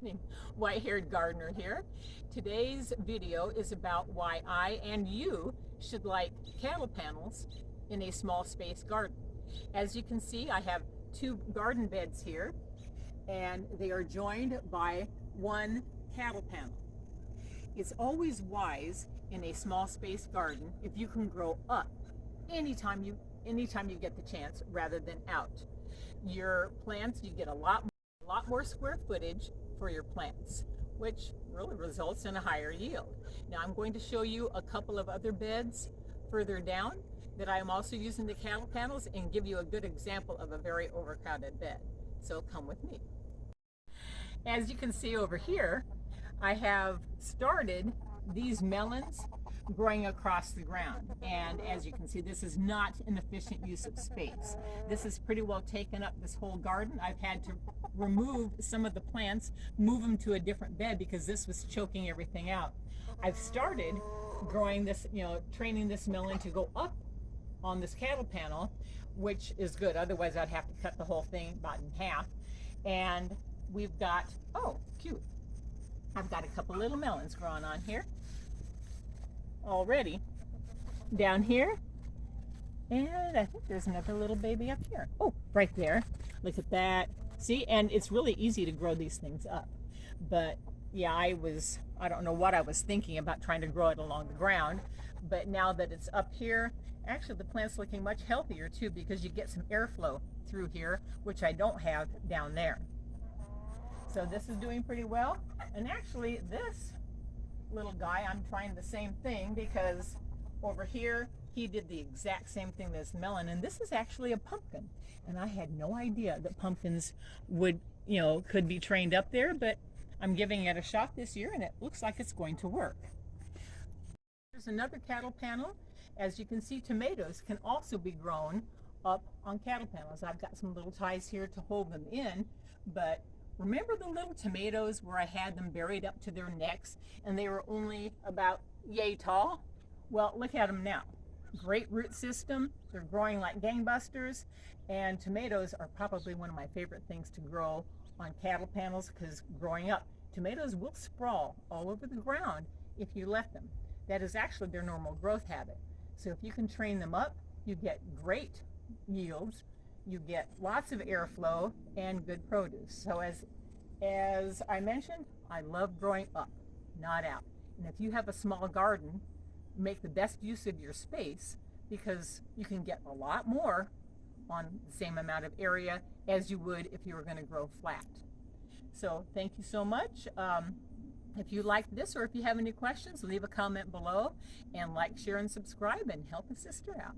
evening. White-haired gardener here. Today's video is about why I and you should like cattle panels in a small space garden. As you can see, I have two garden beds here and they are joined by one cattle panel. It's always wise in a small space garden if you can grow up anytime you get the chance rather than out. Your plants, you get a lot more square footage for your plants, which really results in a higher yield. Now I'm going to show you a couple of other beds further down that I am also using the cattle panels and give you a good example of a very overcrowded bed. So come with me. As you can see over here, I have started these melons growing across the ground, and as you can see, this is not an efficient use of space. This has pretty well taken up this whole garden. I've had to remove some of the plants, move them to a different bed because this was choking everything out. I've started growing this, training this melon to go up on this cattle panel, which is good. Otherwise I'd have to cut the whole thing about in half. And we've got, oh cute, I've got a couple little melons growing on here already down here, and I think there's another little baby up here. Oh, right there, look at that. See, and it's really easy to grow these things up, but yeah, I don't know what I was thinking about trying to grow it along the ground, but now that it's up here, actually the plant's looking much healthier too, because you get some airflow through here, which I don't have down there. So this is doing pretty well. And actually this little guy, I'm trying the same thing, because over here he did the exact same thing as melon, and this is actually a pumpkin, and I had no idea that pumpkins would, could be trained up there, but I'm giving it a shot this year and it looks like it's going to work. There's another cattle panel. As you can see, tomatoes can also be grown up on cattle panels. I've got some little ties here to hold them in, but remember the little tomatoes where I had them buried up to their necks and they were only about yay tall? Well, look at them now. Great root system. They're growing like gangbusters, and tomatoes are probably one of my favorite things to grow on cattle panels, because growing up, tomatoes will sprawl all over the ground if you let them. That is actually their normal growth habit. So if you can train them up, you get great yields, you get lots of airflow and good produce. So as I mentioned, I love growing up, not out. And if you have a small garden, make the best use of your space, because you can get a lot more on the same amount of area as you would if you were going to grow flat. So thank you so much. If you like this, or if you have any questions, leave a comment below, and like, share, and subscribe, and help a sister out.